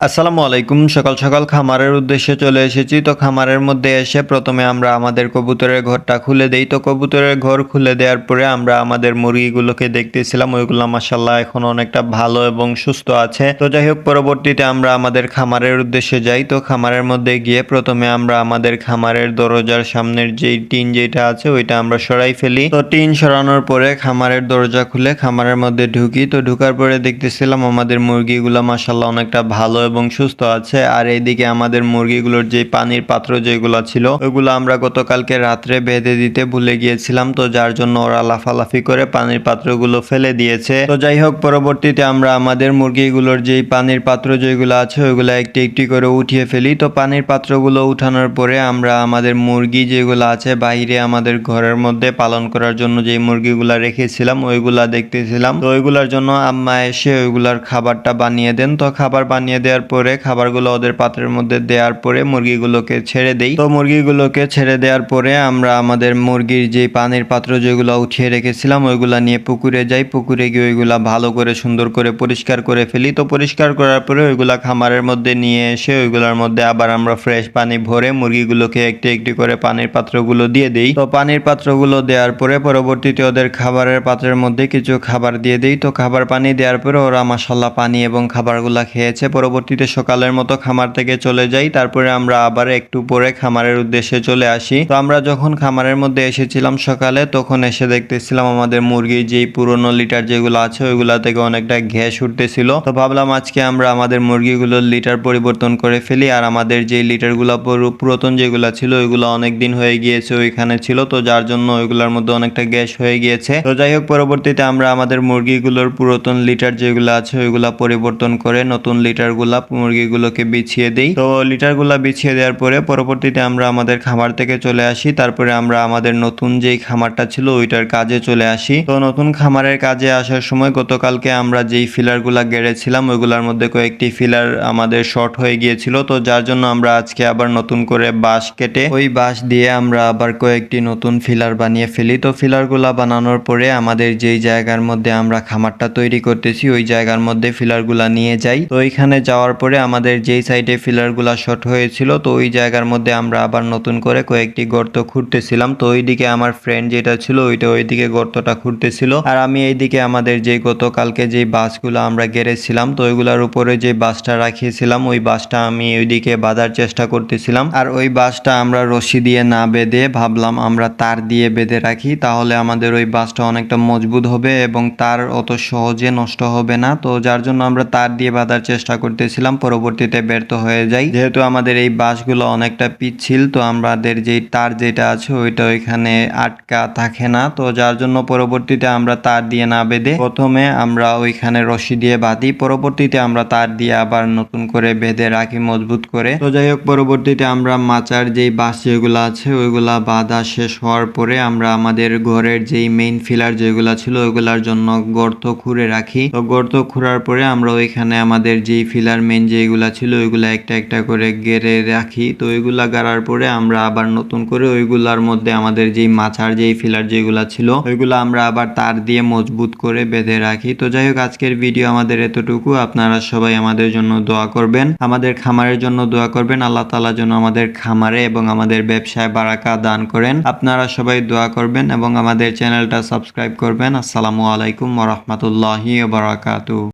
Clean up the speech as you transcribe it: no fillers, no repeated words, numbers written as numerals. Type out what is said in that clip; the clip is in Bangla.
আসসালামু আলাইকুম। সকাল সকাল খামারের উদ্দেশ্যে চলে এসেছি। তো খামারের মধ্যে এসে প্রথমে আমরা আমাদের কবুতরের ঘরটা খুলে দেই। তো কবুতরের ঘর খুলে দেওয়ার পরে আমরা আমাদের মুরগিগুলোকে দেখতেছিলাম। ওইগুলো মাশাআল্লাহ এখন অনেকটা ভালো এবং সুস্থ আছে। তো যাই হোক, পরবর্তীতে আমরা আমাদের খামারের উদ্দেশ্যে যাই। তো খামারের মধ্যে গিয়ে প্রথমে আমরা আমাদের খামারের দরজার সামনের যেই টিন যেটা আছে ওইটা আমরা সরাই ফেলি। তো টিন সরানোর পরে খামারের দরজা খুলে খামারের মধ্যে ঢুকি। তো ঢুকার পরে দেখতেছিলাম আমাদের মুরগিগুলো মাশাআল্লাহ অনেকটা ভালো এবং সুস্থ আছে। আর এইদিকে আমাদের মুরগিগুলোর যে পানির পাত্র যেগুলো ছিল ওইগুলো আমরা গতকালকে রাত্রে বেঁধে দিতে ভুলে গিয়েছিলাম। তো যার জন্য ওরা লাফালাফি করে পানির পাত্রগুলো ফেলে দিয়েছে। তো যাই হোক, পরবর্তীতে আমরা আমাদের মুরগিগুলোর যেই পানির পাত্র যেগুলো আছে ওইগুলো একটি একটি করে উঠিয়ে ফেলি। তো পানির পাত্রগুলো উঠানোর পরে আমরা আমাদের মুরগি যেগুলো আছে বাইরে আমাদের ঘরের মধ্যে পালন করার জন্য যে মুরগিগুলা রেখেছিলাম ওইগুলা দেখতেছিলাম। তো ওইগুলার জন্য আম্মা এসে ওইগুলার খাবারটা বানিয়ে দেন। তো খাবার বানিয়ে দেওয়ার পরে খাবারগুলো ওদের পাত্রের মধ্যে দেওয়ার পরে মুরগিগুলোকে ছেড়ে দেই। তো মুরগিগুলোকে ছেড়ে দেওয়ার পরে আমরা আমাদের মুরগির যে পানির পাত্র যেগুলো উঠিয়ে রেখেছিলাম ওইগুলা নিয়ে পুকুরে যাই। পুকুরে গিয়ে ওইগুলা ভালো করে সুন্দর করে পরিষ্কার করে ফেলি। তো পরিষ্কার করার পরে ওইগুলা খামারের মধ্যে নিয়ে এসে ওইগুলোর মধ্যে আবার আমরা ফ্রেশ পানি ভরে মুরগিগুলোকে একটি একটি করে পানির পাত্রগুলো দিয়ে দেই। তো পানির পাত্রগুলো দেওয়ার পরে পরবর্তীতে ওদের খাবারের পাত্রের মধ্যে কিছু খাবার দিয়ে দেই। তো খাবার পানি দেওয়ার পরে ওরা মাশাআল্লাহ পানি এবং খাবারগুলা খেয়েছে। পরবর্তীতে সকালের মতো খামার থেকে চলে যাই। তারপরে আমরা আবার একটু পরে খামারের উদ্দেশ্যে চলে আসি। তো আমরা যখন খামারের মধ্যে এসেছিলাম সকালে তখন এসে দেখতেছিলাম আমাদের মুরগির যেই পুরনো লিটার যেগুলো আছে ওইগুলা থেকে অনেকটা গ্যাস উঠতেছিল। তো ভাবলাম আজকে আমরা আমাদের মুরগিগুলোর লিটার পরিবর্তন করে ফেলি। আর আমাদের যেই লিটারগুলো পুরাতন যেগুলা ছিল ওইগুলো অনেক দিন হয়ে গিয়েছে ওইখানে ছিল। তো যার জন্য ওইগুলোর মধ্যে অনেকটা গ্যাস হয়ে গিয়েছে। তো যাই হোক, পরবর্তীতে আমরা আমাদের মুরগিগুলোর পুরাতন লিটার যেগুলো আছে ওইগুলা পরিবর্তন করে নতুন লিটারগুলা মুরগিগুলোকে বিছিয়ে দেই। তো লিটারগুলা বিছিয়ে দেওয়ার পরে পরবর্তীতে আমরা আমাদের খামার থেকে চলে আসি। তারপরে আমরা আমাদের নতুন যেই খামারটা ছিল ওইটার কাজে চলে আসি। তো নতুন খামারের কাজে আসার সময় গতকালকে আমরা যেই ফিলারগুলা গেড়েছিলাম ওইগুলোর মধ্যে কয়েকটি ফিলার আমাদের শর্ট হয়ে গিয়েছিল। তো যার জন্য আমরা আজকে আবার নতুন করে বাঁশ কেটে ওই বাঁশ দিয়ে আমরা আবার কয়েকটি নতুন ফিলার বানিয়ে ফেলি। তো ফিলারগুলা বানানোর পরে আমাদের যেই জায়গার মধ্যে আমরা খামারটা তৈরি করতেছি ওই জায়গার মধ্যে ফিলারগুলা নিয়ে যাই। তো ওইখানে যাওয়ার পরে আমাদের যেই সাইডে ফিলারগুলা শর্ট হয়েছিল তো ওই জায়গার মধ্যে আমরা আবার নতুন করে কয়েকটি গর্ত খুঁড়তেছিলাম। তো ওইদিকে আমার ফ্রেন্ড যেটা ছিল ওইটা ওইদিকে গর্তটা খুঁড়তেছিল আর আমি এইদিকে আমাদের যে গতকালকে যে বাঁশগুলো আমরা গেড়েছিলাম তো ওইগুলার উপরে যে বাঁশটা রাখিয়েছিলাম ওই বাঁশটা আমি ওইদিকে বাঁধার চেষ্টা করতেছিলাম। আর ওই বাঁশটা আমরা রশি দিয়ে না বেঁধে ভাবলাম আমরা তার দিয়ে বেঁধে রাখি, তাহলে আমাদের ওই বাঁশটা অনেকটা মজবুত হবে এবং তার অত সহজে নষ্ট হবে না। তো যার জন্য আমরা তার দিয়ে বাঁধার চেষ্টা করতেছিলাম, পরবর্তীতে ব্যর্থ হয়ে যাই। যেহেতু আমাদের এই বাঁশগুলো অনেকটা পিচ্ছিল তো আমাদের যেই তার যেটা আছে ওইটা ওইখানে আটকা থাকে না। তো যার জন্য পরবর্তীতে আমরা তার দিয়ে না বেঁধে প্রথমে আমরা ওইখানে রশি দিয়ে বাঁধি, পরবর্তীতে আমরা তার দিয়ে আবার নতুন করে বেঁধে রাখি মজবুত করে। তো যাই হোক, পরবর্তীতে আমরা মাচার যেই বাঁশ যেগুলো আছে ওইগুলা বাঁধা শেষ হওয়ার পরে আমরা আমাদের ঘরের যেই মেইন ফিলার যেগুলা ছিল ওইগুলার জন্য গর্ত খুঁড়ে রাখি। তো গর্ত খুঁড়ার পরে আমরা ওইখানে আমাদের যেই ফিলার মেইন যেগুলা ছিল ওইগুলা একটা একটা করে গেড়ে রাখি। তো ওইগুলা গাড়ার পরে আমরা আবার নতুন করে ওইগুলার মধ্যে আমাদের যেই মাচার যেই ফিলার যেগুলা ছিল ওইগুলা আমরা আবার তার দিয়ে মজবুত করে বেঁধে রাখি। তো যাই হোক, আজকের ভিডিও আমাদের এতটুকু। আপনারা সবাই আমাদের জন্য দোয়া করবেন, আমাদের খামারের জন্য দোয়া করবেন। আল্লাহ তাআলা যেন আমাদের খামারে এবং আমাদের ব্যবসায় বারাকা দান করেন। আপনারা সবাই দোয়া করবেন এবং আমাদের চ্যানেলটা সাবস্ক্রাইব করবেন। আসসালামু আলাইকুম ওয়া রাহমাতুল্লাহি ওয়া বারাকাতুহু।